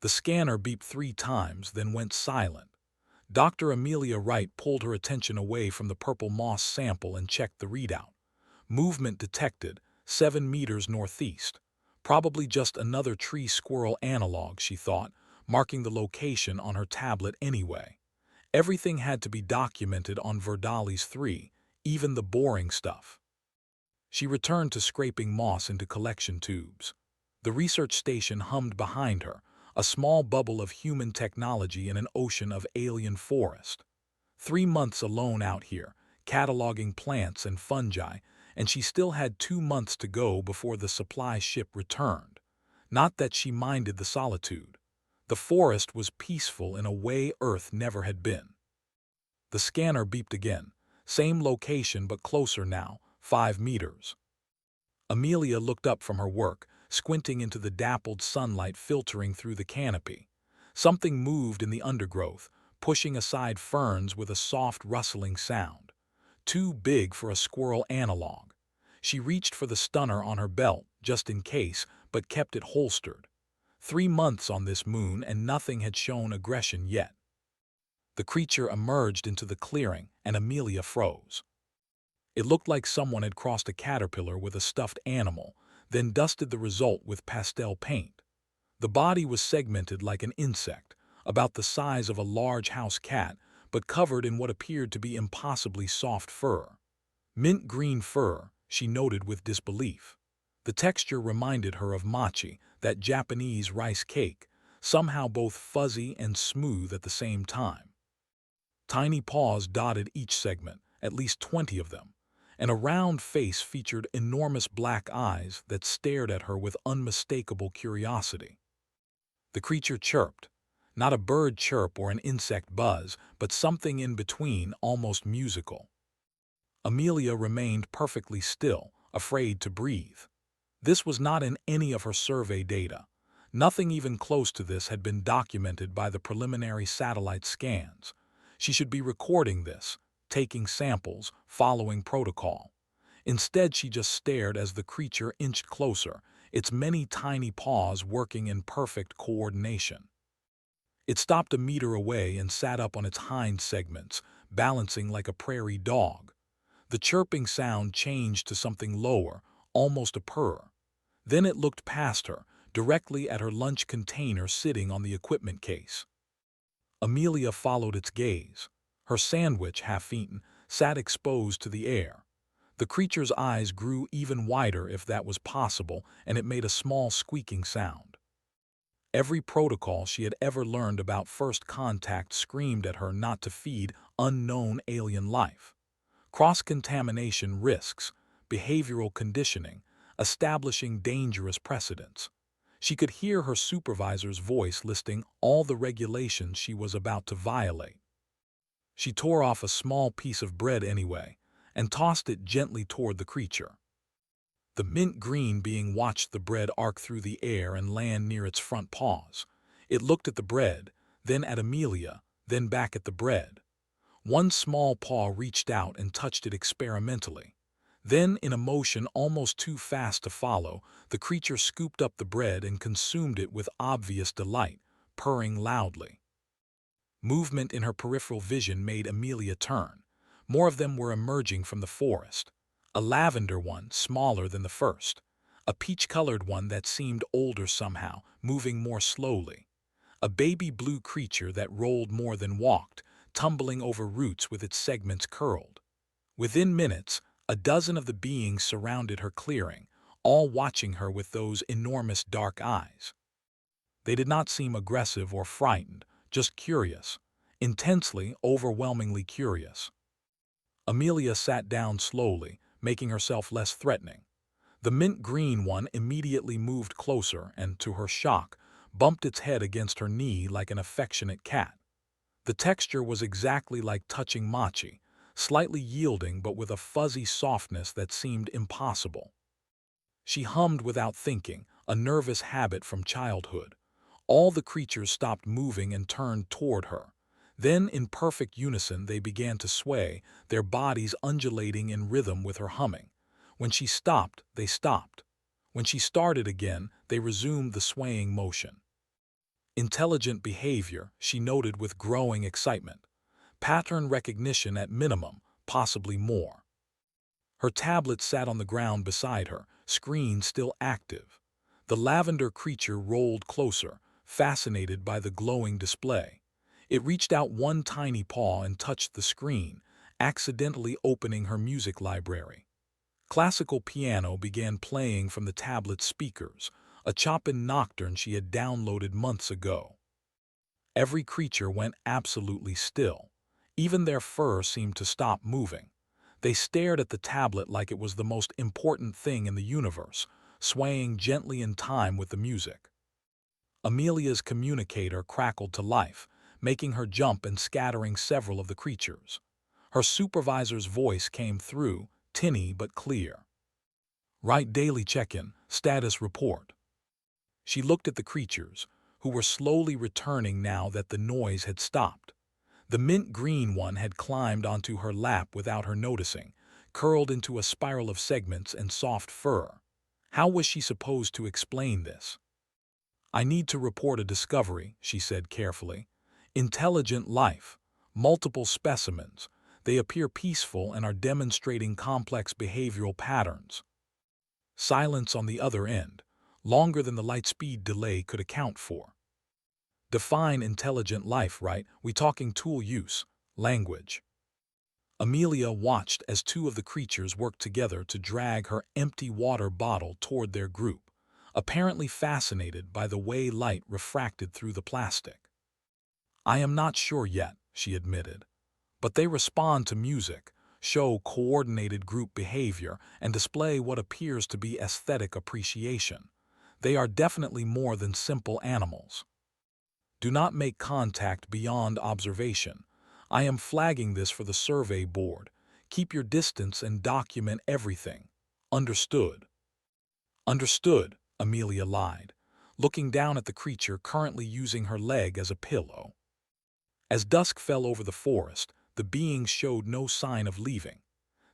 The scanner beeped 3 times, then went silent. Dr. Amelia Wright pulled her attention away from the purple moss sample and checked the readout. Movement detected, 7 meters northeast. Probably just another tree squirrel analog, she thought, marking the location on her tablet anyway. Everything had to be documented on Verdali's 3, even the boring stuff. She returned to scraping moss into collection tubes. The research station hummed behind her, a small bubble of human technology in an ocean of alien forest. 3 months alone out here, cataloging plants and fungi, and she still had 2 months to go before the supply ship returned. Not that she minded the solitude. The forest was peaceful in a way Earth never had been. The scanner beeped again. Same location but closer now, 5 meters. Amelia looked up from her work, squinting into the dappled sunlight filtering through the canopy. Something moved in the undergrowth, pushing aside ferns with a soft rustling sound. Too big for a squirrel analog. She reached for the stunner on her belt, just in case, but kept it holstered. 3 months on this moon and nothing had shown aggression yet. The creature emerged into the clearing, and Amelia froze. It looked like someone had crossed a caterpillar with a stuffed animal, then dusted the result with pastel paint. The body was segmented like an insect, about the size of a large house cat, but covered in what appeared to be impossibly soft fur. Mint green fur, she noted with disbelief. The texture reminded her of mochi, that Japanese rice cake, somehow both fuzzy and smooth at the same time. Tiny paws dotted each segment, at least 20 of them, and a round face featured enormous black eyes that stared at her with unmistakable curiosity. The creature chirped, not a bird chirp or an insect buzz, but something in between, almost musical. Amelia remained perfectly still, afraid to breathe. This was not in any of her survey data. Nothing even close to this had been documented by the preliminary satellite scans. She should be recording this, taking samples, following protocol. Instead, she just stared as the creature inched closer, its many tiny paws working in perfect coordination. It stopped a meter away and sat up on its hind segments, balancing like a prairie dog. The chirping sound changed to something lower, almost a purr. Then it looked past her, directly at her lunch container sitting on the equipment case. Amelia followed its gaze. Her sandwich, half-eaten, sat exposed to the air. The creature's eyes grew even wider, if that was possible, and it made a small squeaking sound. Every protocol she had ever learned about first contact screamed at her not to feed unknown alien life. Cross-contamination risks, behavioral conditioning, establishing dangerous precedents. She could hear her supervisor's voice listing all the regulations she was about to violate. She tore off a small piece of bread anyway, and tossed it gently toward the creature. The mint green being watched the bread arc through the air and land near its front paws. It looked at the bread, then at Amelia, then back at the bread. One small paw reached out and touched it experimentally. Then, in a motion almost too fast to follow, the creature scooped up the bread and consumed it with obvious delight, purring loudly. Movement in her peripheral vision made Amelia turn. More of them were emerging from the forest. A lavender one, smaller than the first. A peach-colored one that seemed older somehow, moving more slowly. A baby blue creature that rolled more than walked, tumbling over roots with its segments curled. Within minutes, a dozen of the beings surrounded her clearing, all watching her with those enormous dark eyes. They did not seem aggressive or frightened, just curious, intensely, overwhelmingly curious. Amelia sat down slowly, making herself less threatening. The mint green one immediately moved closer and, to her shock, bumped its head against her knee like an affectionate cat. The texture was exactly like touching mochi, slightly yielding but with a fuzzy softness that seemed impossible. She hummed without thinking, a nervous habit from childhood. All the creatures stopped moving and turned toward her. Then, in perfect unison, they began to sway, their bodies undulating in rhythm with her humming. When she stopped, they stopped. When she started again, they resumed the swaying motion. Intelligent behavior, she noted with growing excitement. Pattern recognition at minimum, possibly more. Her tablet sat on the ground beside her, screen still active. The lavender creature rolled closer, fascinated by the glowing display. It reached out one tiny paw and touched the screen, accidentally opening her music library. Classical piano began playing from the tablet's speakers, a Chopin nocturne she had downloaded months ago. Every creature went absolutely still. Even their fur seemed to stop moving. They stared at the tablet like it was the most important thing in the universe, swaying gently in time with the music. Amelia's communicator crackled to life, making her jump and scattering several of the creatures. Her supervisor's voice came through, tinny but clear. "Write daily check-in, status report." She looked at the creatures, who were slowly returning now that the noise had stopped. The mint green one had climbed onto her lap without her noticing, curled into a spiral of segments and soft fur. How was she supposed to explain this? "I need to report a discovery," she said carefully. "Intelligent life. Multiple specimens. They appear peaceful and are demonstrating complex behavioral patterns." Silence on the other end, longer than the light-speed delay could account for. "Define intelligent life, right? We talking tool use, language." Amelia watched as two of the creatures worked together to drag her empty water bottle toward their group, apparently fascinated by the way light refracted through the plastic. "I am not sure yet," she admitted, "but they respond to music, show coordinated group behavior, and display what appears to be aesthetic appreciation. They are definitely more than simple animals." "Do not make contact beyond observation. I am flagging this for the survey board. Keep your distance and document everything. Understood?" "Understood," Amelia lied, looking down at the creature currently using her leg as a pillow. As dusk fell over the forest, the beings showed no sign of leaving.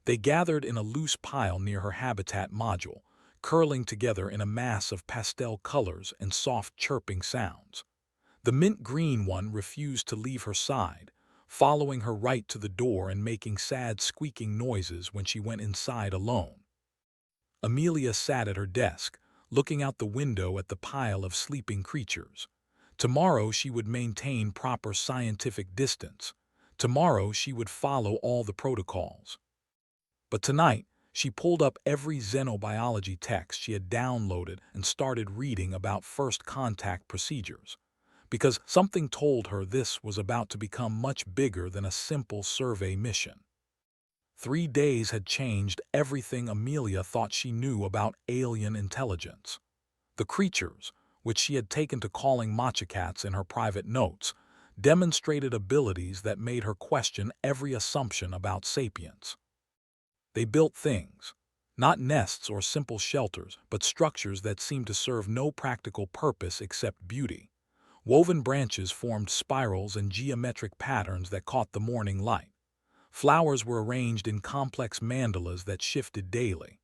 They gathered in a loose pile near her habitat module, curling together in a mass of pastel colors and soft chirping sounds. The mint green one refused to leave her side, following her right to the door and making sad squeaking noises when she went inside alone. Amelia sat at her desk, looking out the window at the pile of sleeping creatures. Tomorrow she would maintain proper scientific distance. Tomorrow she would follow all the protocols. But tonight, she pulled up every xenobiology text she had downloaded and started reading about first contact procedures, because something told her this was about to become much bigger than a simple survey mission. 3 days had changed everything Amelia thought she knew about alien intelligence. The creatures, which she had taken to calling Mochicats in her private notes, demonstrated abilities that made her question every assumption about sapience. They built things, not nests or simple shelters, but structures that seemed to serve no practical purpose except beauty. Woven branches formed spirals and geometric patterns that caught the morning light. Flowers were arranged in complex mandalas that shifted daily.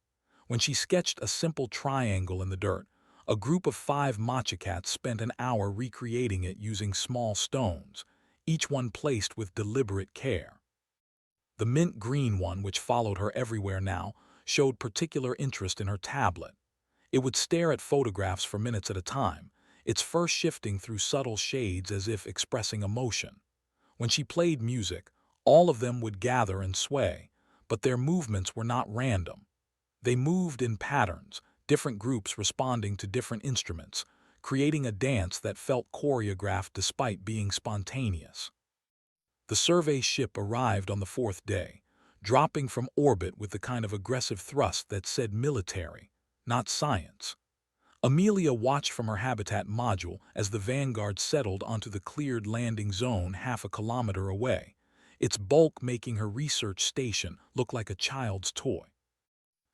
When she sketched a simple triangle in the dirt, a group of 5 Mochicats spent an hour recreating it using small stones, each one placed with deliberate care. The mint green one, which followed her everywhere now, showed particular interest in her tablet. It would stare at photographs for minutes at a time, its fur shifting through subtle shades as if expressing emotion. When she played music, all of them would gather and sway, but their movements were not random. They moved in patterns, different groups responding to different instruments, creating a dance that felt choreographed despite being spontaneous. The survey ship arrived on the 4th day, dropping from orbit with the kind of aggressive thrust that said military, not science. Amelia watched from her habitat module as the Vanguard settled onto the cleared landing zone half a kilometer away, its bulk making her research station look like a child's toy.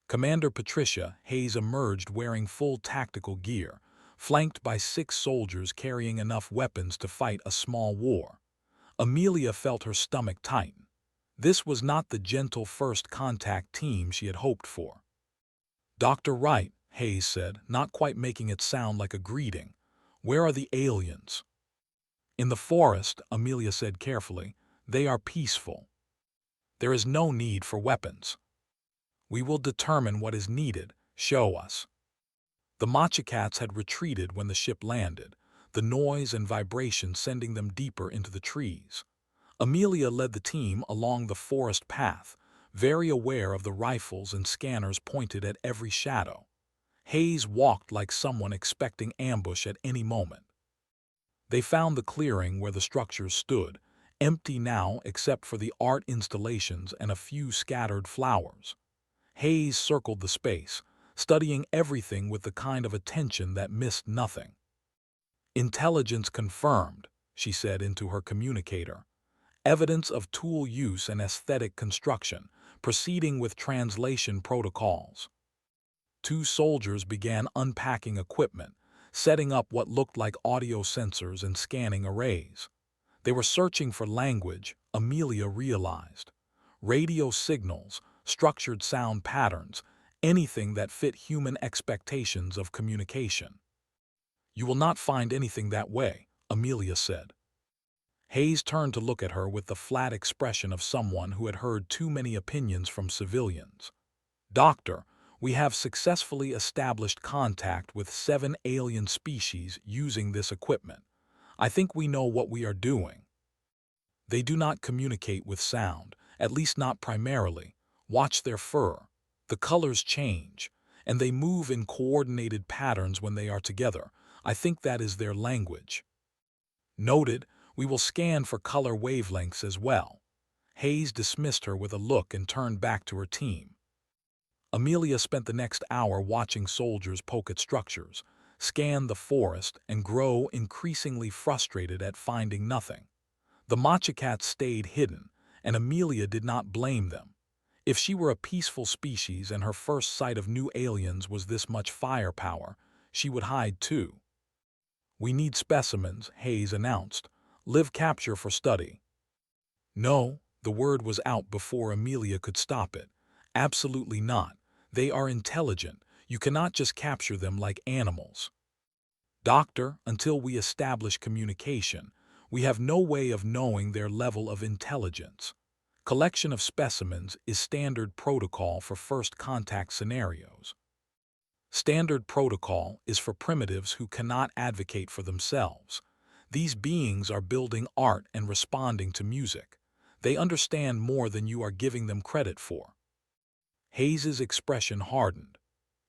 Commander Patricia Hayes emerged wearing full tactical gear, flanked by 6 soldiers carrying enough weapons to fight a small war. Amelia felt her stomach tighten. This was not the gentle first contact team she had hoped for. "Dr. Wright," Hayes said, not quite making it sound like a greeting, "where are the aliens?" In the forest, Amelia said carefully, they are peaceful. There is no need for weapons. We will determine what is needed. Show us. The Mochicats had retreated when the ship landed, the noise and vibration sending them deeper into the trees. Amelia led the team along the forest path, very aware of the rifles and scanners pointed at every shadow. Hayes walked like someone expecting ambush at any moment. They found the clearing where the structures stood, empty now except for the art installations and a few scattered flowers. Hayes circled the space, studying everything with the kind of attention that missed nothing. Intelligence confirmed, she said into her communicator. Evidence of tool use and aesthetic construction, proceeding with translation protocols. Two soldiers began unpacking equipment, setting up what looked like audio sensors and scanning arrays. They were searching for language, Amelia realized. Radio signals, structured sound patterns, anything that fit human expectations of communication. You will not find anything that way, Amelia said. Hayes turned to look at her with the flat expression of someone who had heard too many opinions from civilians. Doctor, we have successfully established contact with 7 alien species using this equipment. I think we know what we are doing. They do not communicate with sound, at least not primarily. Watch their fur. The colors change, and they move in coordinated patterns when they are together. I think that is their language. Noted, we will scan for color wavelengths as well. Hayes dismissed her with a look and turned back to her team. Amelia spent the next hour watching soldiers poke at structures, scan the forest, and grow increasingly frustrated at finding nothing. The Mochicats stayed hidden, and Amelia did not blame them. If she were a peaceful species and her first sight of new aliens was this much firepower, she would hide too. We need specimens, Hayes announced. Live capture for study. No, the word was out before Amelia could stop it. Absolutely not. They are intelligent. You cannot just capture them like animals. Doctor, until we establish communication, we have no way of knowing their level of intelligence. Collection of specimens is standard protocol for first contact scenarios. Standard protocol is for primitives who cannot advocate for themselves. These beings are building art and responding to music. They understand more than you are giving them credit for. Hayes's expression hardened.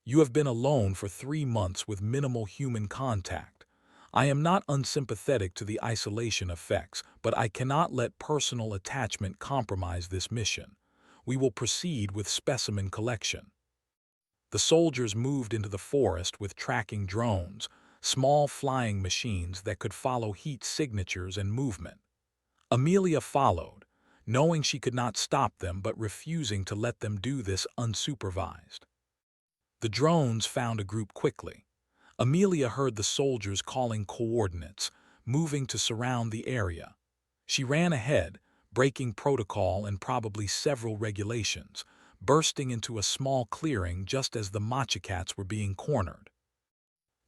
You have been alone for 3 months with minimal human contact. I am not unsympathetic to the isolation effects, but I cannot let personal attachment compromise this mission. We will proceed with specimen collection. The soldiers moved into the forest with tracking drones, small flying machines that could follow heat signatures and movement. Amelia followed, knowing she could not stop them but refusing to let them do this unsupervised. The drones found a group quickly. Amelia heard the soldiers calling coordinates, moving to surround the area. She ran ahead, breaking protocol and probably several regulations, bursting into a small clearing just as the Mochicats were being cornered.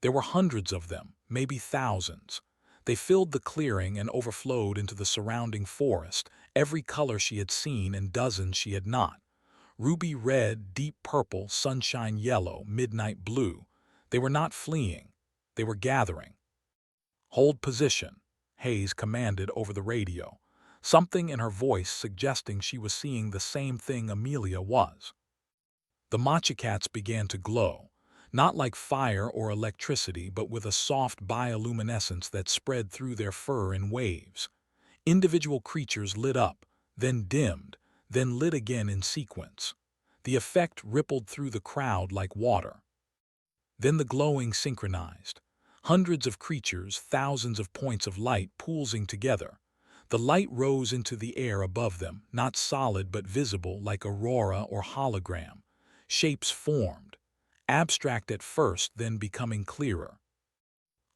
There were hundreds of them, maybe thousands. They filled the clearing and overflowed into the surrounding forest, every color she had seen and dozens she had not. Ruby red, deep purple, sunshine yellow, midnight blue. They were not fleeing. They were gathering. Hold position, Hayes commanded over the radio, something in her voice suggesting she was seeing the same thing Amelia was. The Mochicats began to glow, not like fire or electricity, but with a soft bioluminescence that spread through their fur in waves. Individual creatures lit up, then dimmed, then lit again in sequence. The effect rippled through the crowd like water. Then the glowing synchronized. Hundreds of creatures, thousands of points of light pulsing together. The light rose into the air above them, not solid but visible like aurora or hologram. Shapes formed, abstract at first, then becoming clearer.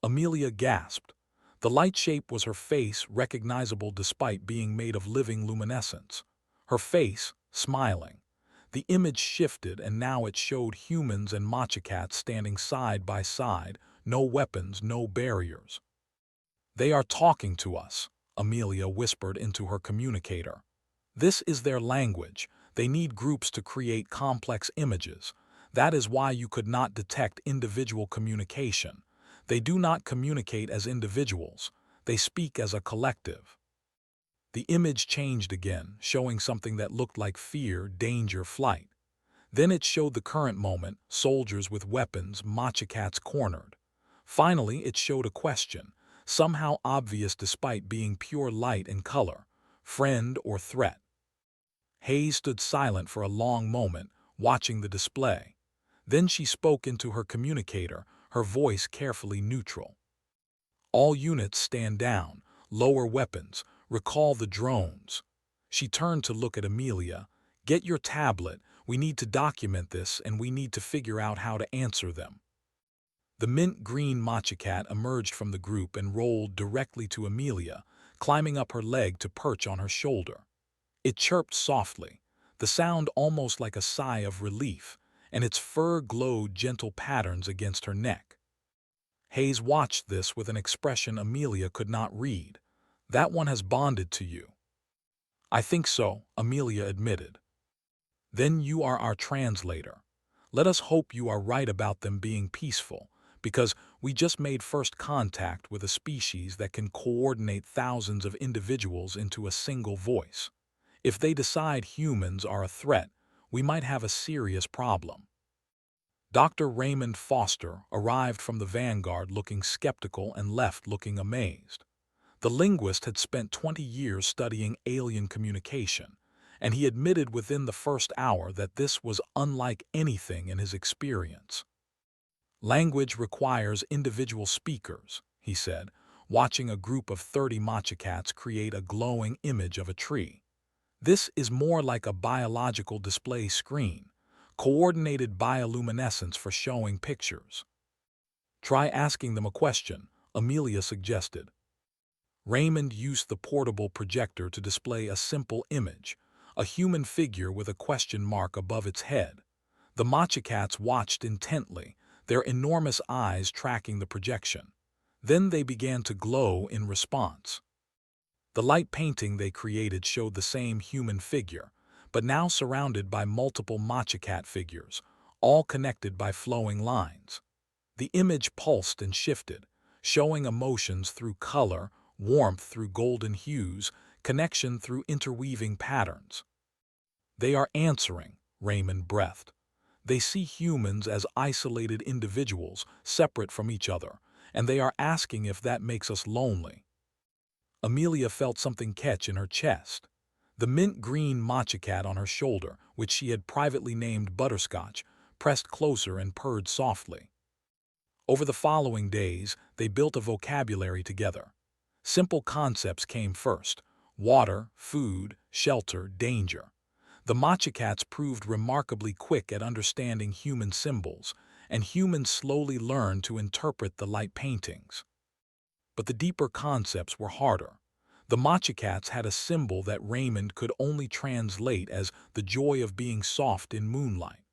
Amelia gasped. The light shape was her face, recognizable despite being made of living luminescence. Her face, smiling. The image shifted, and now it showed humans and Mochicats standing side by side, no weapons, no barriers. "They are talking to us," Amelia whispered into her communicator. "This is their language. They need groups to create complex images. That is why you could not detect individual communication. They do not communicate as individuals. They speak as a collective." The image changed again, showing something that looked like fear, danger, flight. Then it showed the current moment, soldiers with weapons, Mochicats cornered. Finally, it showed a question, somehow obvious despite being pure light and color: friend or threat? Hayes stood silent for a long moment, watching the display. Then she spoke into her communicator, her voice carefully neutral. "All units stand down, lower weapons, recall the drones." She turned to look at Amelia. "Get your tablet, we need to document this and we need to figure out how to answer them." The mint green Mochicat emerged from the group and rolled directly to Amelia, climbing up her leg to perch on her shoulder. It chirped softly, the sound almost like a sigh of relief, and its fur glowed gentle patterns against her neck. Hayes watched this with an expression Amelia could not read. "That one has bonded to you." "I think so," Amelia admitted. "Then you are our translator. Let us hope you are right about them being peaceful, because we just made first contact with a species that can coordinate thousands of individuals into a single voice. If they decide humans are a threat, we might have a serious problem." Dr. Raymond Foster arrived from the Vanguard looking skeptical and left looking amazed. The linguist had spent 20 years studying alien communication, and he admitted within the first hour that this was unlike anything in his experience. "Language requires individual speakers," he said, watching a group of 30 Mochicats create a glowing image of a tree. "This is more like a biological display screen, coordinated bioluminescence for showing pictures." "Try asking them a question," Amelia suggested. Raymond used the portable projector to display a simple image, a human figure with a question mark above its head. The Mochicats watched intently, their enormous eyes tracking the projection. Then they began to glow in response. The light painting they created showed the same human figure, but now surrounded by multiple Mochicat figures, all connected by flowing lines. The image pulsed and shifted, showing emotions through color, warmth through golden hues, connection through interweaving patterns. "They are answering," Raymond breathed. "They see humans as isolated individuals, separate from each other, and they are asking if that makes us lonely." Amelia felt something catch in her chest. The mint-green Mochicat on her shoulder, which she had privately named Butterscotch, pressed closer and purred softly. Over the following days, they built a vocabulary together. Simple concepts came first: water, food, shelter, danger. The Mochicats proved remarkably quick at understanding human symbols, and humans slowly learned to interpret the light paintings. But the deeper concepts were harder. The Mochicats had a symbol that Raymond could only translate as the joy of being soft in moonlight.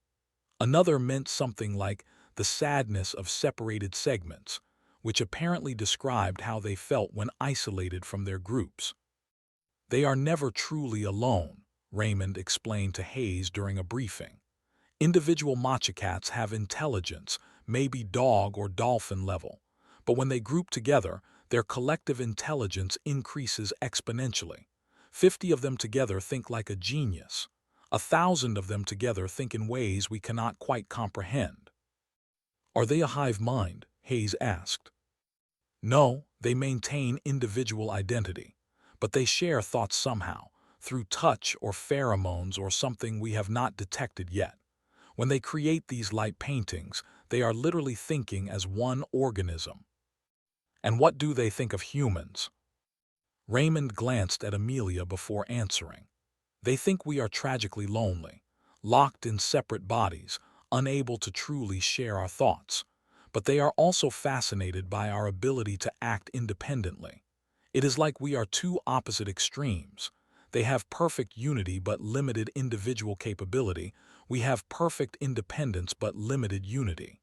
Another meant something like the sadness of separated segments, which apparently described how they felt when isolated from their groups. "They are never truly alone," Raymond explained to Hayes during a briefing. "Individual Mochicats have intelligence, maybe dog or dolphin level, but when they group together, their collective intelligence increases exponentially. 50 of them together think like a genius. 1,000 of them together think in ways we cannot quite comprehend." "Are they a hive mind?" Hayes asked. "No, they maintain individual identity, but they share thoughts somehow, through touch or pheromones or something we have not detected yet. When they create these light paintings, they are literally thinking as one organism." "And what do they think of humans?" Raymond glanced at Amelia before answering. "They think we are tragically lonely, locked in separate bodies, unable to truly share our thoughts. But they are also fascinated by our ability to act independently. It is like we are two opposite extremes. They have perfect unity but limited individual capability. We have perfect independence but limited unity."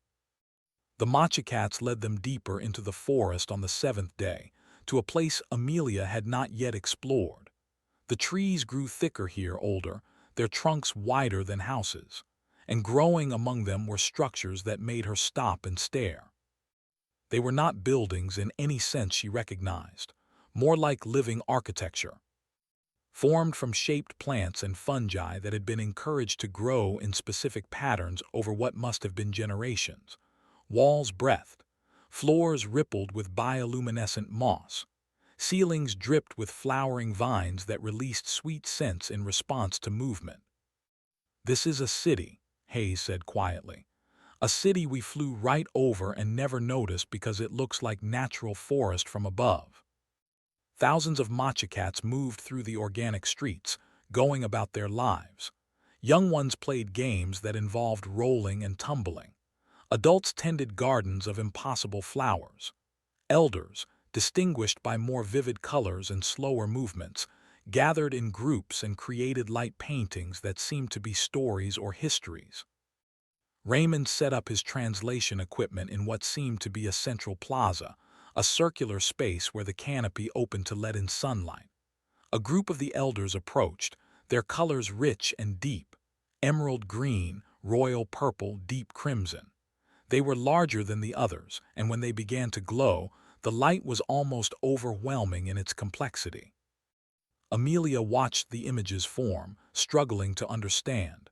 The Mochicats led them deeper into the forest on the 7th day, to a place Amelia had not yet explored. The trees grew thicker here, older, their trunks wider than houses, and growing among them were structures that made her stop and stare. They were not buildings in any sense she recognized, more like living architecture, formed from shaped plants and fungi that had been encouraged to grow in specific patterns over what must have been generations. Walls breathed, floors rippled with bioluminescent moss, ceilings dripped with flowering vines that released sweet scents in response to movement. "This is a city," Hayes said quietly. "A city we flew right over and never noticed because it looks like natural forest from above." Thousands of Mochicats moved through the organic streets, going about their lives. Young ones played games that involved rolling and tumbling. Adults tended gardens of impossible flowers. Elders, distinguished by more vivid colors and slower movements, gathered in groups and created light paintings that seemed to be stories or histories. Raymond set up his translation equipment in what seemed to be a central plaza, a circular space where the canopy opened to let in sunlight. A group of the elders approached, their colors rich and deep, emerald green, royal purple, deep crimson. They were larger than the others, and when they began to glow, the light was almost overwhelming in its complexity. Amelia watched the images form, struggling to understand.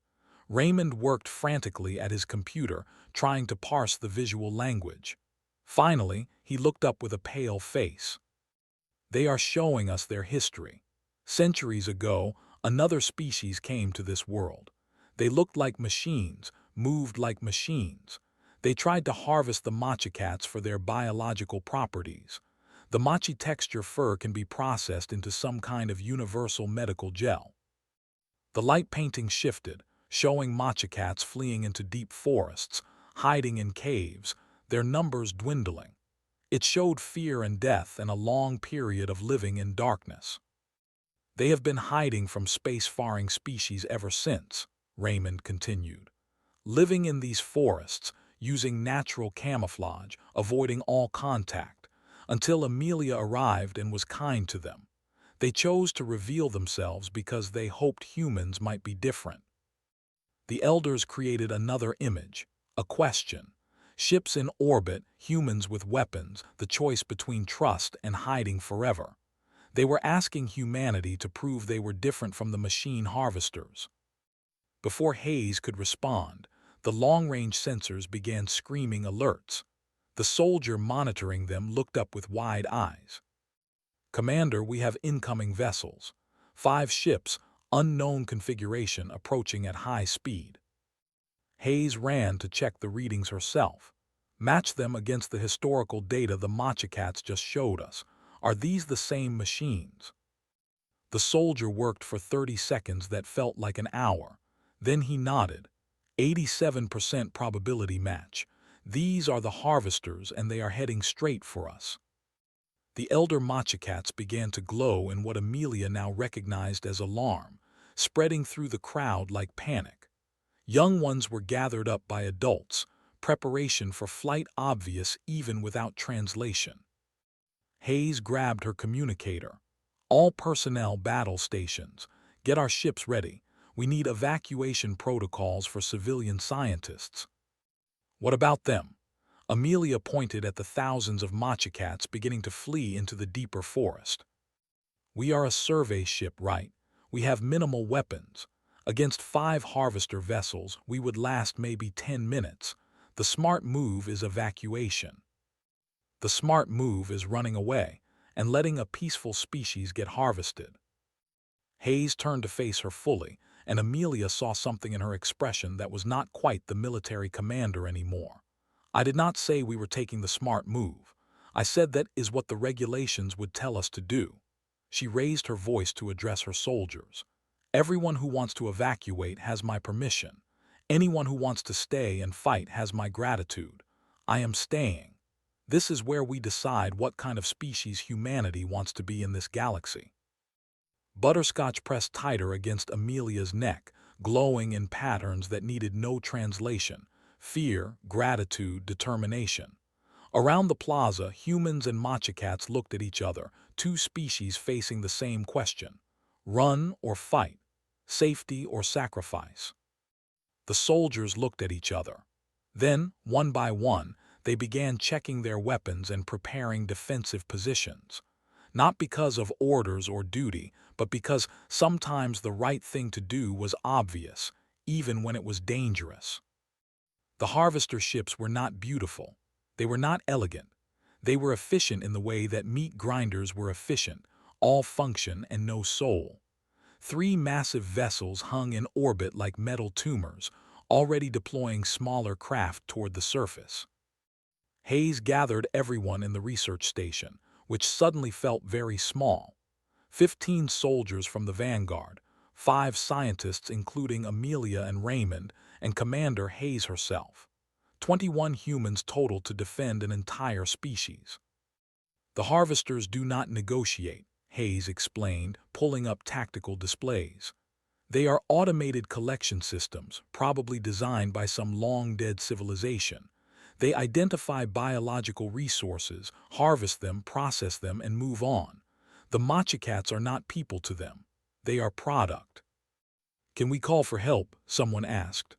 Raymond worked frantically at his computer, trying to parse the visual language. Finally, he looked up with a pale face. "They are showing us their history. Centuries ago, another species came to this world. They looked like machines, moved like machines. They tried to harvest the Mochicats for their biological properties. The Mochi texture fur can be processed into some kind of universal medical gel." The light painting shifted, showing Mochicats fleeing into deep forests, hiding in caves, their numbers dwindling. It showed fear and death and a long period of living in darkness. "They have been hiding from space-faring species ever since," Raymond continued. "Living in these forests, using natural camouflage, avoiding all contact, until Amelia arrived and was kind to them. They chose to reveal themselves because they hoped humans might be different." The elders created another image, a question. Ships in orbit, humans with weapons, the choice between trust and hiding forever. They were asking humanity to prove they were different from the machine harvesters. Before Hayes could respond, the long-range sensors began screaming alerts. The soldier monitoring them looked up with wide eyes. "Commander, we have incoming vessels. 5 ships, unknown configuration, approaching at high speed." Hayes ran to check the readings herself. "Match them against the historical data the Mochicats just showed us. Are these the same machines?" The soldier worked for 30 seconds that felt like an hour. Then he nodded. 87% probability match. These are the harvesters and they are heading straight for us." The elder Mochicats began to glow in what Amelia now recognized as alarm, spreading through the crowd like panic. Young ones were gathered up by adults, preparation for flight obvious even without translation. Hayes grabbed her communicator. "All personnel, battle stations. Get our ships ready. We need evacuation protocols for civilian scientists." "What about them?" Amelia pointed at the thousands of Mochicats beginning to flee into the deeper forest. "We are a survey ship, right? We have minimal weapons. Against 5 harvester vessels, we would last maybe 10 minutes. The smart move is evacuation. The smart move is running away and letting a peaceful species get harvested." Hayes turned to face her fully, and Amelia saw something in her expression that was not quite the military commander anymore. "I did not say we were taking the smart move. I said that is what the regulations would tell us to do." She raised her voice to address her soldiers. "Everyone who wants to evacuate has my permission. Anyone who wants to stay and fight has my gratitude. I am staying. This is where we decide what kind of species humanity wants to be in this galaxy." Butterscotch pressed tighter against Amelia's neck, glowing in patterns that needed no translation: fear, gratitude, determination. Around the plaza, humans and Mochicats looked at each other, two species facing the same question. Run or fight? Safety or sacrifice? The soldiers looked at each other. Then, one by one, they began checking their weapons and preparing defensive positions. Not because of orders or duty, but because sometimes the right thing to do was obvious, even when it was dangerous. The harvester ships were not beautiful. They were not elegant. They were efficient in the way that meat grinders were efficient, all function and no soul. Three massive vessels hung in orbit like metal tumors, already deploying smaller craft toward the surface. Hayes gathered everyone in the research station, which suddenly felt very small. 15 soldiers from the vanguard, 5 scientists including Amelia and Raymond, and Commander Hayes herself. 21 humans total to defend an entire species. The harvesters do not negotiate, Hayes explained, pulling up tactical displays. They are automated collection systems, probably designed by some long-dead civilization. They identify biological resources, harvest them, process them, and move on. The Mochicats are not people to them. They are product. Can we call for help? Someone asked.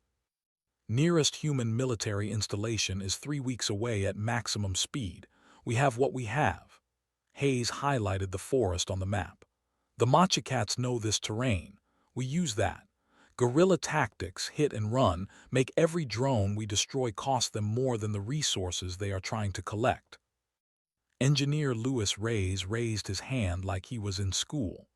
Nearest human military installation is 3 weeks away at maximum speed. We have what we have. Hayes highlighted the forest on the map. The Mochicats know this terrain. We use that. Guerrilla tactics, hit and run, make every drone we destroy cost them more than the resources they are trying to collect. Engineer Lewis Reyes raised his hand like he was in school.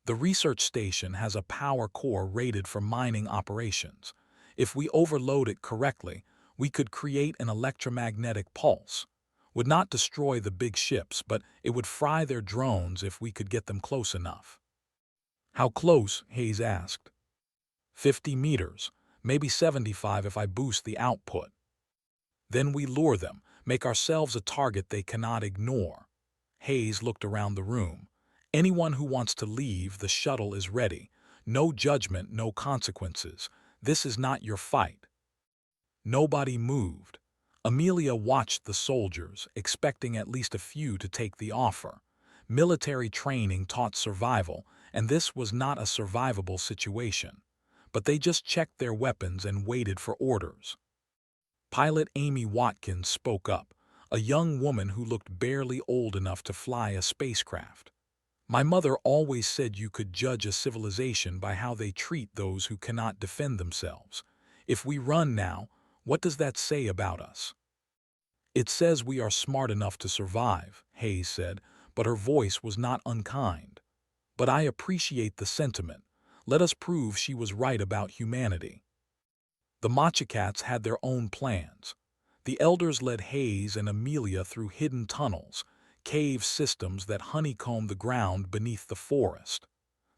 The research station has a power core rated for mining operations. If we overload it correctly, we could create an electromagnetic pulse. Would not destroy the big ships, but it would fry their drones if we could get them close enough. How close? Hayes asked. 50 meters, maybe 75 if I boost the output. Then we lure them, make ourselves a target they cannot ignore. Hayes looked around the room. Anyone who wants to leave, the shuttle is ready. No judgment, no consequences. This is not your fight. Nobody moved. Amelia watched the soldiers, expecting at least a few to take the offer. Military training taught survival, and this was not a survivable situation. But they just checked their weapons and waited for orders. Pilot Amy Watkins spoke up, a young woman who looked barely old enough to fly a spacecraft. My mother always said you could judge a civilization by how they treat those who cannot defend themselves. If we run now, what does that say about us? It says we are smart enough to survive, Hayes said, but her voice was not unkind. But I appreciate the sentiment. Let us prove she was right about humanity. The Mochicats had their own plans. The elders led Hayes and Amelia through hidden tunnels, cave systems that honeycombed the ground beneath the forest.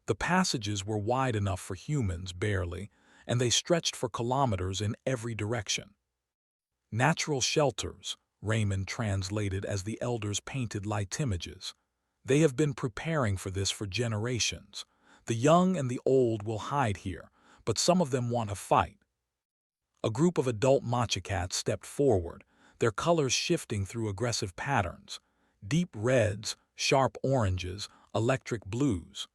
The passages were wide enough for humans, barely, and they stretched for kilometers in every direction. Natural shelters, Raymond translated as the elders painted light images. They have been preparing for this for generations. The young and the old will hide here, but some of them want to fight. A group of adult Mochicats stepped forward, their colors shifting through aggressive patterns. Deep reds, sharp oranges, electric blues.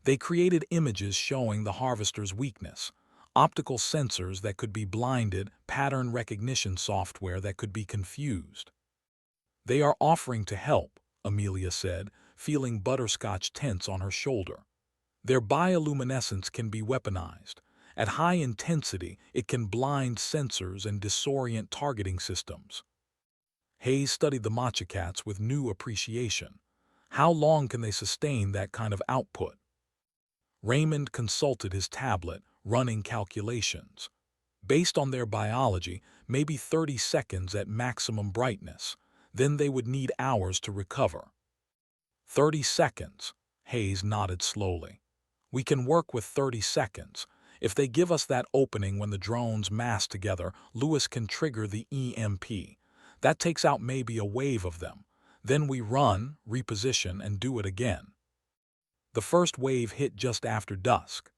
They created images showing the harvester's weakness, optical sensors that could be blinded, pattern recognition software that could be confused. They are offering to help, Amelia said, feeling butterscotch tense on her shoulder. Their bioluminescence can be weaponized. At high intensity, it can blind sensors and disorient targeting systems. Hayes studied the Mochicats with new appreciation. How long can they sustain that kind of output? Raymond consulted his tablet, running calculations. Based on their biology, maybe 30 seconds at maximum brightness. Then they would need hours to recover. 30 seconds, Hayes nodded slowly. We can work with 30 seconds. If they give us that opening when the drones mass together, Lewis can trigger the EMP. That takes out maybe a wave of them. Then we run, reposition, and do it again. The first wave hit just after dusk.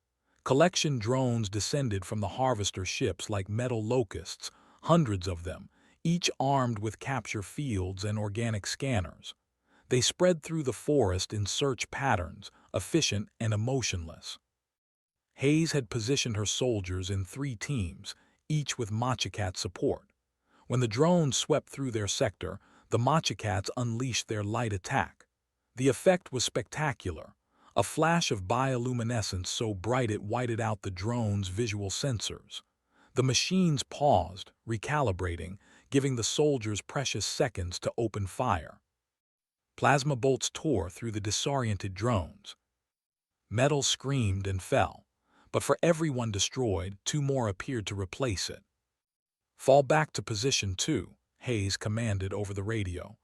Collection drones descended from the harvester ships like metal locusts, hundreds of them, each armed with capture fields and organic scanners. They spread through the forest in search patterns, efficient and emotionless. Hayes had positioned her soldiers in 3 teams, each with Mochicat support. When the drones swept through their sector, the Mochicats unleashed their light attack. The effect was spectacular, a flash of bioluminescence so bright it whited out the drone's visual sensors. The machines paused, recalibrating, giving the soldiers precious seconds to open fire. Plasma bolts tore through the disoriented drones. Metal screamed and fell, but for every one destroyed, 2 more appeared to replace it. "Fall back to position 2, Hayes commanded over the radio.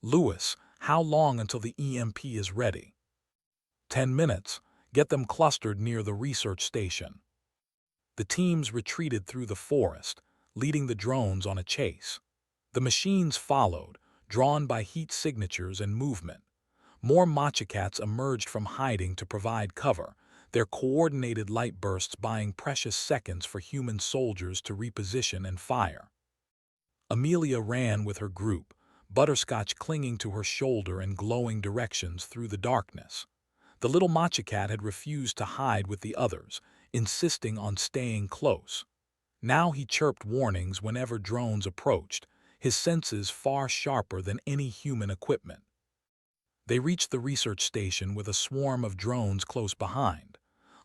"Lewis, how long until the EMP is ready?" 10 minutes. Get them clustered near the research station." The teams retreated through the forest, leading the drones on a chase. The machines followed, drawn by heat signatures and movement. More Mochicats emerged from hiding to provide cover, their coordinated light bursts buying precious seconds for human soldiers to reposition and fire. Amelia ran with her group, Butterscotch clinging to her shoulder and glowing directions through the darkness. The little Mochicat had refused to hide with the others, insisting on staying close. Now he chirped warnings whenever drones approached, his senses far sharper than any human equipment. They reached the research station with a swarm of drones close behind.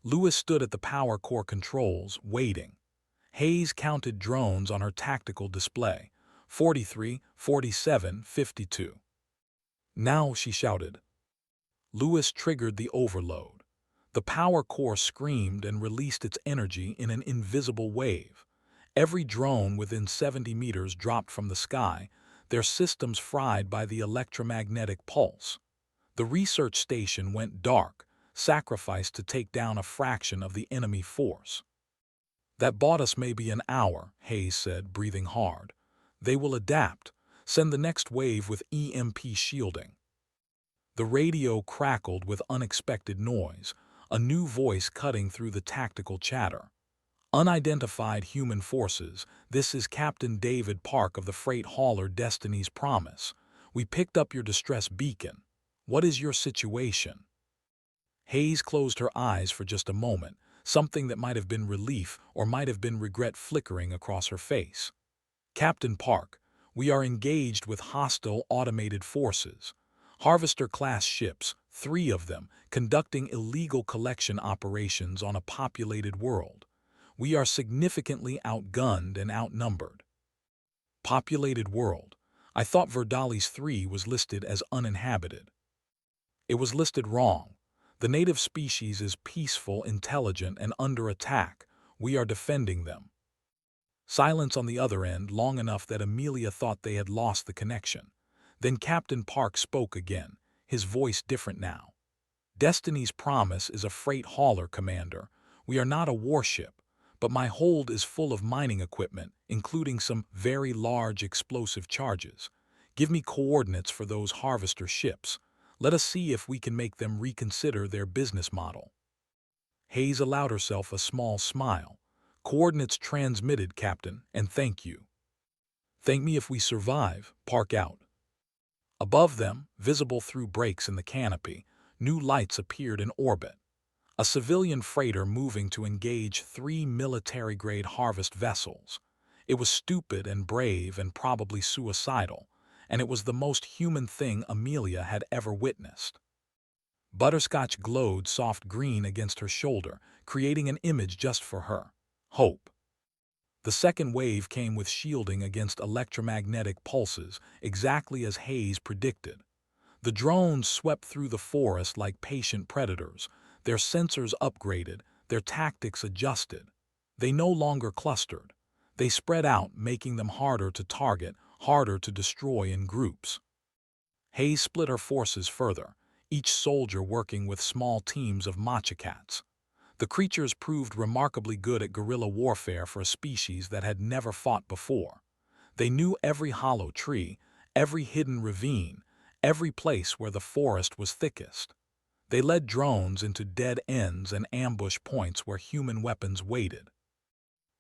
Lewis stood at the power core controls, waiting. Hayes counted drones on her tactical display. 43, 47, 52. "Now," she shouted. Lewis triggered the overload. The power core screamed and released its energy in an invisible wave. Every drone within 70 meters dropped from the sky, their systems fried by the electromagnetic pulse. The research station went dark, sacrificed to take down a fraction of the enemy force. "That bought us maybe an hour," Hayes said, breathing hard. "They will adapt. Send the next wave with EMP shielding." The radio crackled with unexpected noise, a new voice cutting through the tactical chatter. "Unidentified human forces, this is Captain David Park of the freight hauler Destiny's Promise. We picked up your distress beacon. What is your situation?" Hayes closed her eyes for just a moment, something that might have been relief or might have been regret flickering across her face. "Captain Park, we are engaged with hostile automated forces. Harvester-class ships, 3 of them, conducting illegal collection operations on a populated world. We are significantly outgunned and outnumbered." Populated world. I thought Verdali's 3 was listed as uninhabited. It was listed wrong. The native species is peaceful, intelligent, and under attack. We are defending them. Silence on the other end, long enough that Amelia thought they had lost the connection. Then Captain Park spoke again, his voice different now. "Destiny's Promise is a freight hauler, Commander. We are not a warship, but my hold is full of mining equipment, including some very large explosive charges. Give me coordinates for those harvester ships. Let us see if we can make them reconsider their business model." Hayes allowed herself a small smile. "Coordinates transmitted, Captain, and thank you." "Thank me if we survive." Park out. Above them, visible through breaks in the canopy, new lights appeared in orbit. A civilian freighter moving to engage 3 military-grade harvest vessels. It was stupid and brave and probably suicidal, and it was the most human thing Amelia had ever witnessed. Butterscotch glowed soft green against her shoulder, creating an image just for her. Hope. The second wave came with shielding against electromagnetic pulses, exactly as Hayes predicted. The drones swept through the forest like patient predators, their sensors upgraded, their tactics adjusted. They no longer clustered. They spread out, making them harder to target, harder to destroy in groups. Hayes split her forces further, each soldier working with small teams of Mochicats. The creatures proved remarkably good at guerrilla warfare for a species that had never fought before. They knew every hollow tree, every hidden ravine, every place where the forest was thickest. They led drones into dead ends and ambush points where human weapons waited.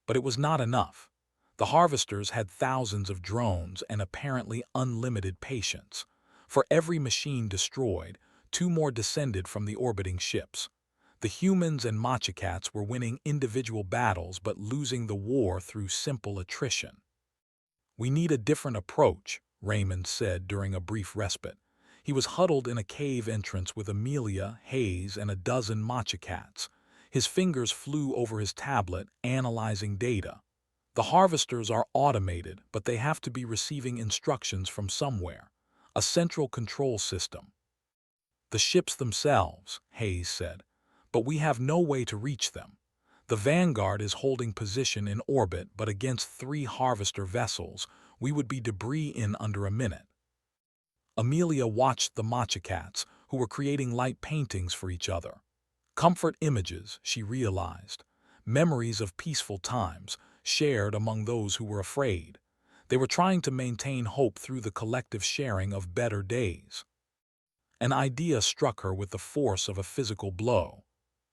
But it was not enough. The harvesters had thousands of drones and apparently unlimited patience. For every machine destroyed, two more descended from the orbiting ships. The humans and Mochicats were winning individual battles but losing the war through simple attrition. "We need a different approach," Raymond said during a brief respite. He was huddled in a cave entrance with Amelia, Hayes, and a dozen Mochicats. His fingers flew over his tablet, analyzing data. The harvesters are automated, but they have to be receiving instructions from somewhere. A central control system. "The ships themselves," Hayes said, "but we have no way to reach them. The Vanguard is holding position in orbit, but against 3 harvester vessels, we would be debris in under a minute." Amelia watched the Mochicats, who were creating light paintings for each other. Comfort images, she realized. Memories of peaceful times, shared among those who were afraid. They were trying to maintain hope through the collective sharing of better days. An idea struck her with the force of a physical blow.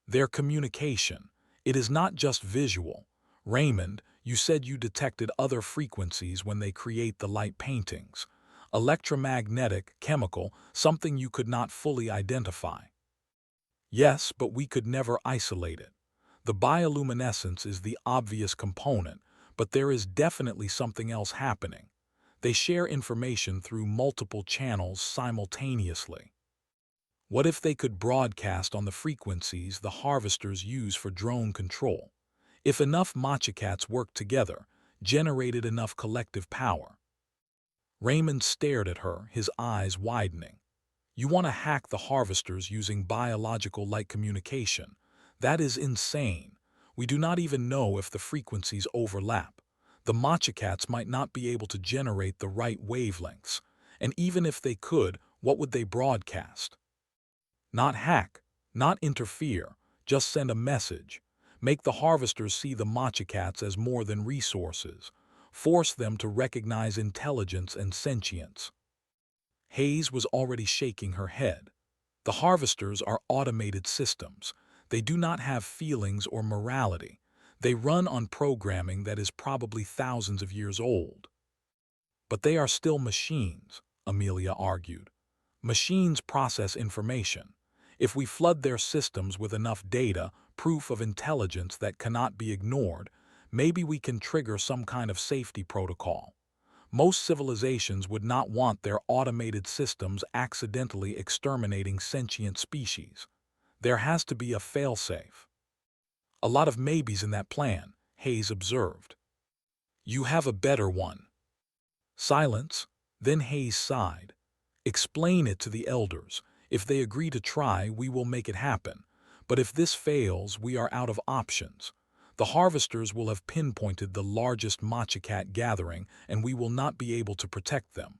Their communication. It is not just visual. Raymond, you said you detected other frequencies when they create the light paintings. Electromagnetic, chemical, something you could not fully identify. Yes, but we could never isolate it. The bioluminescence is the obvious component, but there is definitely something else happening. They share information through multiple channels simultaneously. What if they could broadcast on the frequencies the harvesters use for drone control? If enough Mochicats worked together, generated enough collective power. Raymond stared at her, his eyes widening. "You want to hack the harvesters using biological light communication? That is insane. We do not even know if the frequencies overlap. The Mochicats might not be able to generate the right wavelengths. And even if they could, what would they broadcast?" "Not hack, not interfere, just send a message. Make the harvesters see the Mochicats as more than resources. Force them to recognize intelligence and sentience." Hayes was already shaking her head. "The harvesters are automated systems. They do not have feelings or morality. They run on programming that is probably thousands of years old." "But they are still machines," Amelia argued. "Machines process information. If we flood their systems with enough data, proof of intelligence that cannot be ignored, maybe we can trigger some kind of safety protocol. Most civilizations would not want their automated systems accidentally exterminating sentient species. There has to be a failsafe." "A lot of maybes in that plan," Hayes observed. "You have a better one." Silence. Then Hayes sighed. "Explain it to the elders. If they agree to try, we will make it happen. But if this fails, we are out of options. The harvesters will have pinpointed the largest Mochicat gathering, and we will not be able to protect them."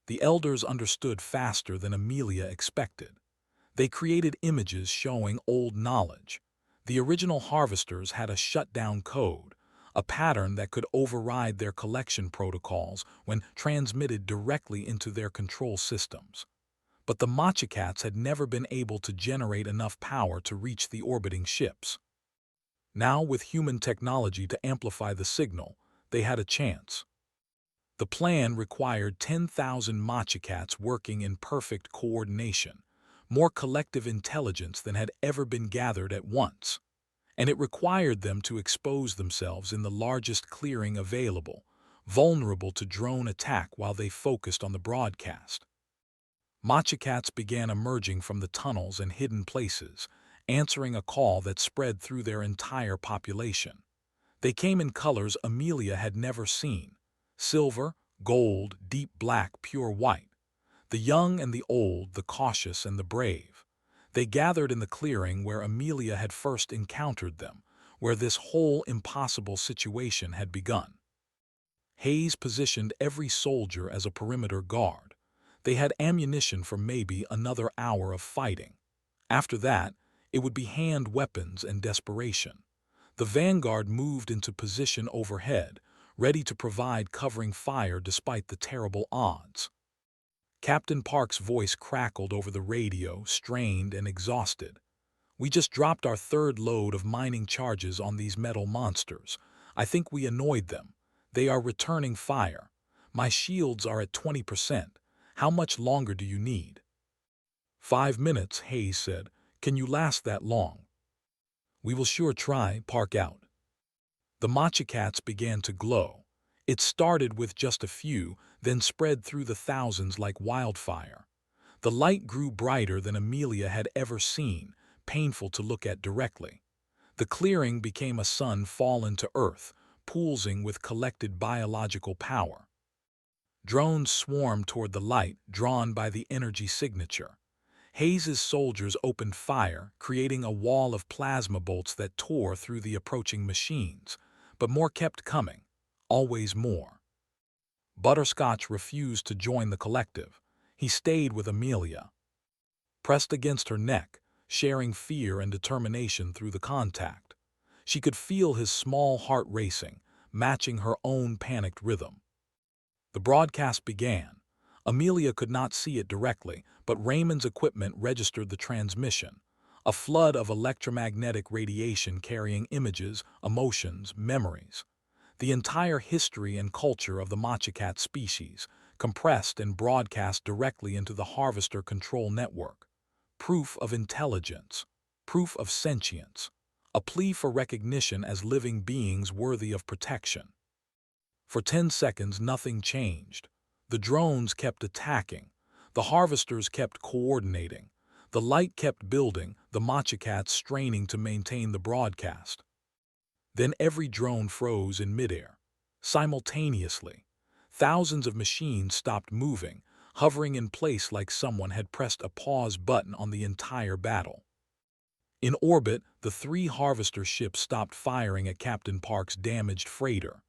The elders understood faster than Amelia expected. They created images showing old knowledge. The original harvesters had a shutdown code, a pattern that could override their collection protocols when transmitted directly into their control systems. But the Mochicats had never been able to generate enough power to reach the orbiting ships. Now, with human technology to amplify the signal, they had a chance. The plan required 10,000 Mochicats working in perfect coordination, more collective intelligence than had ever been gathered at once. And it required them to expose themselves in the largest clearing available, vulnerable to drone attack while they focused on the broadcast. Mochicats began emerging from the tunnels and hidden places, answering a call that spread through their entire population. They came in colors Amelia had never seen: silver, gold, deep black, pure white. The young and the old, the cautious and the brave. They gathered in the clearing where Amelia had first encountered them, where this whole impossible situation had begun. Hayes positioned every soldier as a perimeter guard. They had ammunition for maybe another hour of fighting. After that, it would be hand weapons and desperation. The vanguard moved into position overhead, ready to provide covering fire despite the terrible odds. Captain Park's voice crackled over the radio, strained and exhausted. "We just dropped our third load of mining charges on these metal monsters. I think we annoyed them. They are returning fire. My shields are at 20%. How much longer do you need? 5 minutes, Hayes said. Can you last that long? We will sure try, Park out. The Mochicats began to glow. It started with just a few, then spread through the thousands like wildfire. The light grew brighter than Amelia had ever seen, painful to look at directly. The clearing became a sun fallen to earth, pulsing with collected biological power. Drones swarmed toward the light, drawn by the energy signature. Hayes's soldiers opened fire, creating a wall of plasma bolts that tore through the approaching machines, but more kept coming, always more. Butterscotch refused to join the collective. He stayed with Amelia, pressed against her neck, sharing fear and determination through the contact. She could feel his small heart racing, matching her own panicked rhythm. The broadcast began. Amelia could not see it directly, but Raymond's equipment registered the transmission, a flood of electromagnetic radiation carrying images, emotions, memories. The entire history and culture of the Mochicat species, compressed and broadcast directly into the Harvester Control Network. Proof of intelligence, proof of sentience, a plea for recognition as living beings worthy of protection. For 10 seconds, nothing changed. The drones kept attacking. The harvesters kept coordinating. The light kept building, the Mochicats straining to maintain the broadcast. Then every drone froze in midair. Simultaneously, thousands of machines stopped moving, hovering in place like someone had pressed a pause button on the entire battle. In orbit, the 3 harvester ships stopped firing at Captain Park's damaged freighter.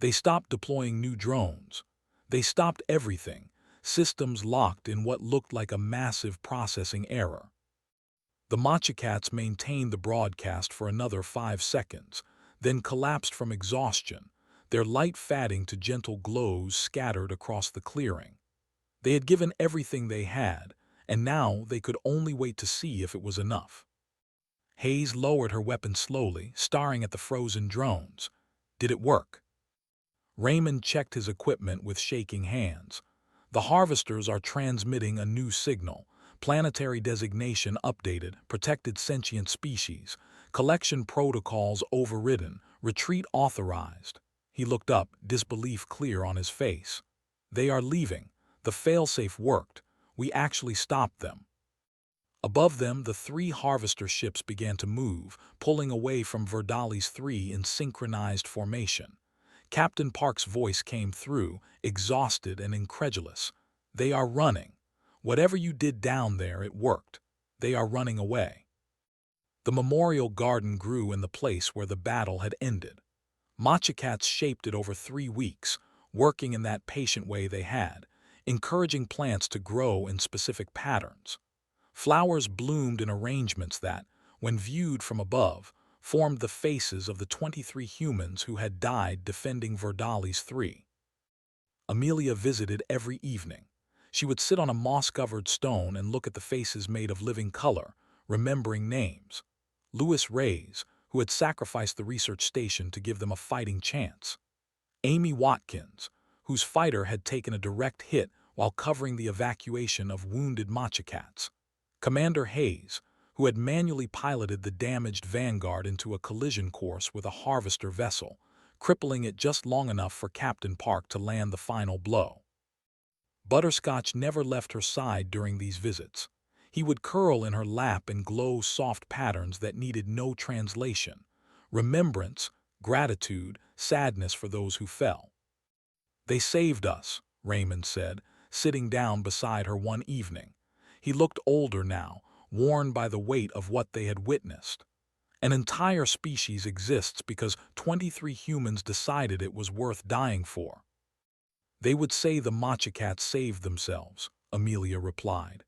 They stopped deploying new drones. They stopped everything, systems locked in what looked like a massive processing error. The Mochicats maintained the broadcast for another 5 seconds, then collapsed from exhaustion, their light fading to gentle glows scattered across the clearing. They had given everything they had, and now they could only wait to see if it was enough. Hayes lowered her weapon slowly, staring at the frozen drones. Did it work? Raymond checked his equipment with shaking hands. The harvesters are transmitting a new signal. Planetary designation updated, protected sentient species, collection protocols overridden, retreat authorized. He looked up, disbelief clear on his face. They are leaving. The failsafe worked. We actually stopped them. Above them, the 3 harvester ships began to move, pulling away from Verdali's 3 in synchronized formation. Captain Park's voice came through, exhausted and incredulous. They are running. Whatever you did down there, it worked. They are running away. The memorial garden grew in the place where the battle had ended. Mochicats shaped it over 3 weeks, working in that patient way they had, encouraging plants to grow in specific patterns. Flowers bloomed in arrangements that, when viewed from above, formed the faces of the 23 humans who had died defending Verdali's 3. Amelia visited every evening. She would sit on a moss-covered stone and look at the faces made of living color, remembering names. Louis Reyes, who had sacrificed the research station to give them a fighting chance. Amy Watkins, whose fighter had taken a direct hit while covering the evacuation of wounded Mochicats. Commander Hayes, who had manually piloted the damaged Vanguard into a collision course with a harvester vessel, crippling it just long enough for Captain Park to land the final blow. Butterscotch never left her side during these visits. He would curl in her lap and glow soft patterns that needed no translation. Remembrance, gratitude, sadness for those who fell. They saved us, Raymond said, sitting down beside her one evening. He looked older now, worn by the weight of what they had witnessed. An entire species exists because 23 humans decided it was worth dying for. They would say the Mochicats saved themselves, Amelia replied.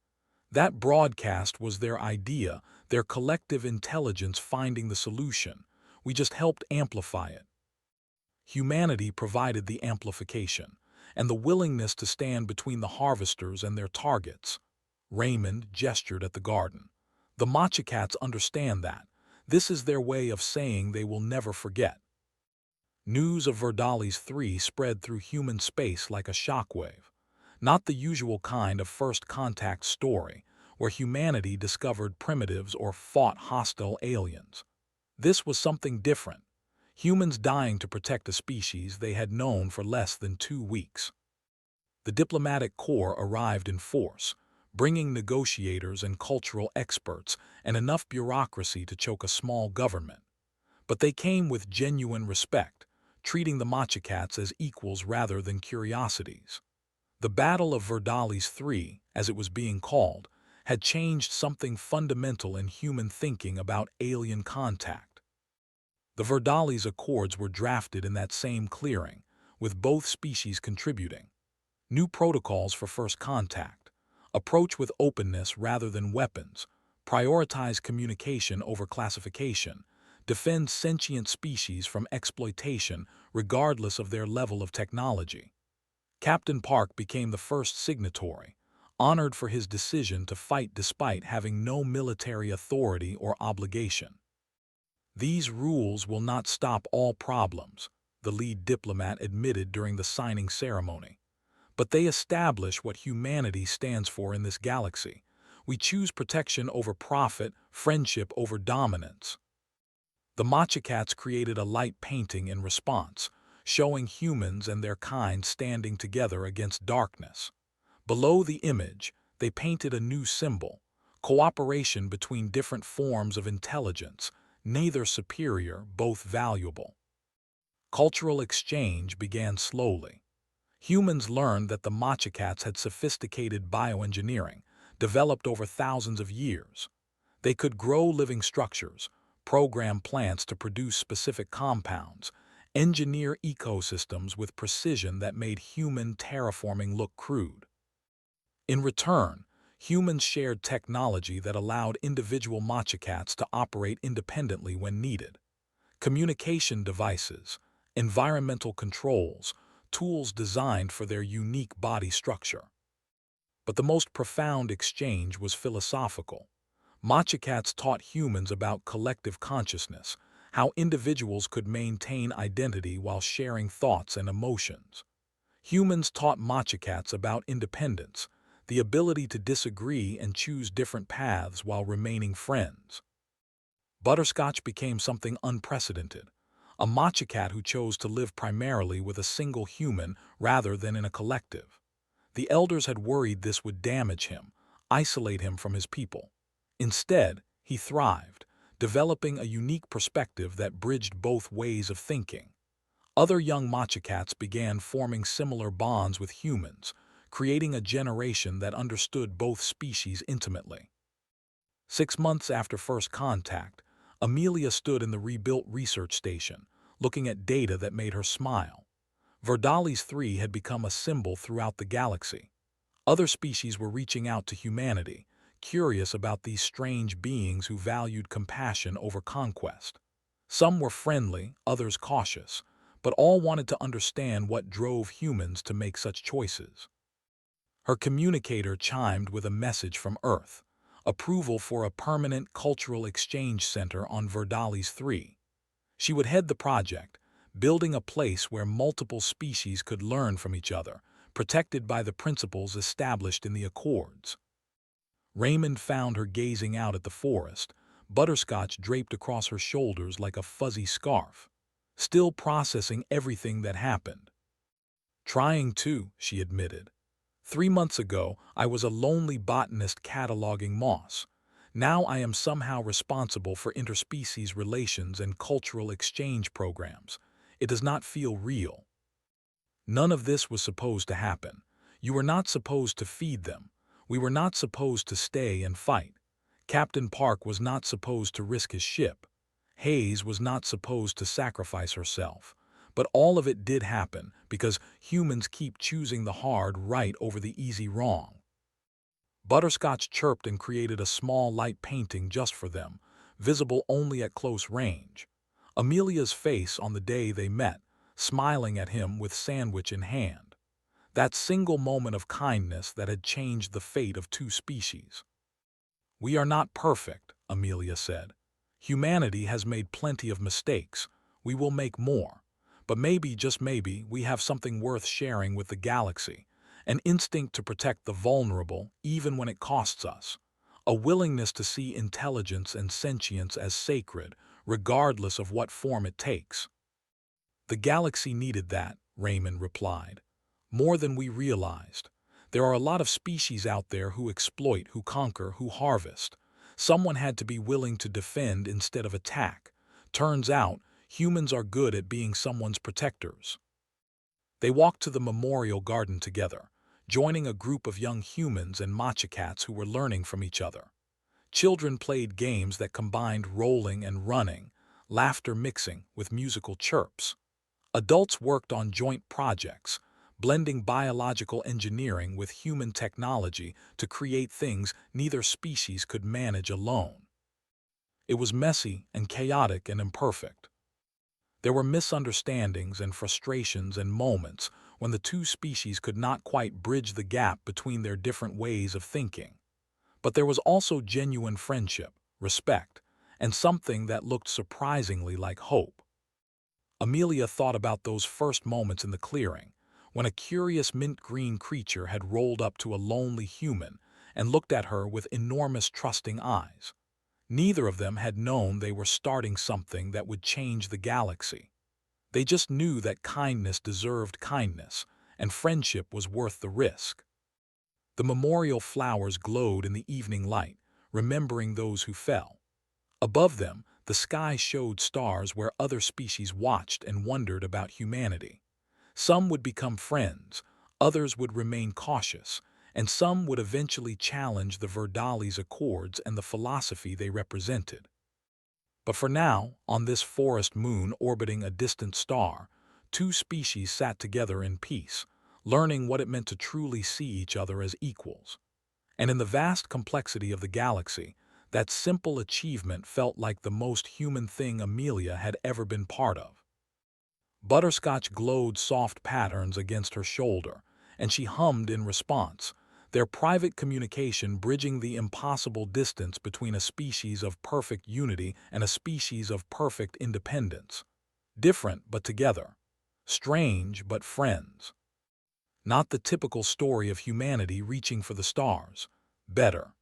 That broadcast was their idea, their collective intelligence finding the solution. We just helped amplify it. Humanity provided the amplification, and the willingness to stand between the harvesters and their targets. Raymond gestured at the garden. The Mochicats understand that. This is their way of saying they will never forget. News of Verdali's 3 spread through human space like a shockwave. Not the usual kind of first contact story, where humanity discovered primitives or fought hostile aliens. This was something different. Humans dying to protect a species they had known for less than 2 weeks. The diplomatic corps arrived in force, bringing negotiators and cultural experts and enough bureaucracy to choke a small government. But they came with genuine respect, treating the Mochicats as equals rather than curiosities. The Battle of Verdali's 3, as it was being called, had changed something fundamental in human thinking about alien contact. The Verdali's Accords were drafted in that same clearing, with both species contributing. New protocols for first contact, approach with openness rather than weapons, prioritize communication over classification, defend sentient species from exploitation regardless of their level of technology. Captain Park became the first signatory, honored for his decision to fight despite having no military authority or obligation. These rules will not stop all problems, the lead diplomat admitted during the signing ceremony. But they establish what humanity stands for in this galaxy. We choose protection over profit, friendship over dominance. The Mochicats created a light painting in response, showing humans and their kind standing together against darkness. Below the image, they painted a new symbol, cooperation between different forms of intelligence, neither superior, both valuable. Cultural exchange began slowly. Humans learned that the Mochicats had sophisticated bioengineering, developed over thousands of years. They could grow living structures, program plants to produce specific compounds, engineer ecosystems with precision that made human terraforming look crude. In return, humans shared technology that allowed individual Mochicats to operate independently when needed. Communication devices, environmental controls, tools designed for their unique body structure. But the most profound exchange was philosophical. Mochicats taught humans about collective consciousness, how individuals could maintain identity while sharing thoughts and emotions. Humans taught Mochicats about independence, the ability to disagree and choose different paths while remaining friends. Butterscotch became something unprecedented, a Mochicat who chose to live primarily with a single human rather than in a collective. The elders had worried this would damage him, isolate him from his people. Instead, he thrived, developing a unique perspective that bridged both ways of thinking. Other young Mochicats began forming similar bonds with humans, creating a generation that understood both species intimately. 6 months after first contact, Amelia stood in the rebuilt research station, looking at data that made her smile. Verdali's 3 had become a symbol throughout the galaxy. Other species were reaching out to humanity, curious about these strange beings who valued compassion over conquest. Some were friendly, others cautious, but all wanted to understand what drove humans to make such choices. Her communicator chimed with a message from Earth, approval for a permanent cultural exchange center on Verdali's 3. She would head the project, building a place where multiple species could learn from each other, protected by the principles established in the Accords. Raymond found her gazing out at the forest, butterscotch draped across her shoulders like a fuzzy scarf, still processing everything that happened. "Trying to," she admitted. "3 months ago, I was a lonely botanist cataloging moss. Now I am somehow responsible for interspecies relations and cultural exchange programs. It does not feel real." None of this was supposed to happen. You were not supposed to feed them. We were not supposed to stay and fight. Captain Park was not supposed to risk his ship. Hayes was not supposed to sacrifice herself. But all of it did happen because humans keep choosing the hard right over the easy wrong. Butterscotch chirped and created a small light painting just for them, visible only at close range. Amelia's face on the day they met, smiling at him with sandwich in hand. That single moment of kindness that had changed the fate of 2 species. "We are not perfect," Amelia said. "Humanity has made plenty of mistakes. We will make more. But maybe, just maybe, we have something worth sharing with the galaxy. An instinct to protect the vulnerable, even when it costs us. A willingness to see intelligence and sentience as sacred, regardless of what form it takes. The galaxy needed that, Raymond replied. More than we realized. There are a lot of species out there who exploit, who conquer, who harvest. Someone had to be willing to defend instead of attack. Turns out, humans are good at being someone's protectors. They walked to the memorial garden together, joining a group of young humans and Mochicats who were learning from each other. Children played games that combined rolling and running, laughter mixing with musical chirps. Adults worked on joint projects, blending biological engineering with human technology to create things neither species could manage alone. It was messy and chaotic and imperfect. There were misunderstandings and frustrations and moments when the two species could not quite bridge the gap between their different ways of thinking. But there was also genuine friendship, respect, and something that looked surprisingly like hope. Amelia thought about those first moments in the clearing, when a curious mint-green creature had rolled up to a lonely human and looked at her with enormous trusting eyes. Neither of them had known they were starting something that would change the galaxy. They just knew that kindness deserved kindness, and friendship was worth the risk. The memorial flowers glowed in the evening light, remembering those who fell. Above them, the sky showed stars where other species watched and wondered about humanity. Some would become friends, others would remain cautious, and some would eventually challenge the Verdali's accords and the philosophy they represented. But for now, on this forest moon orbiting a distant star, two species sat together in peace, learning what it meant to truly see each other as equals. And in the vast complexity of the galaxy, that simple achievement felt like the most human thing Amelia had ever been part of. Butterscotch glowed soft patterns against her shoulder, and she hummed in response, their private communication bridging the impossible distance between a species of perfect unity and a species of perfect independence. Different but together. Strange but friends. Not the typical story of humanity reaching for the stars. Better.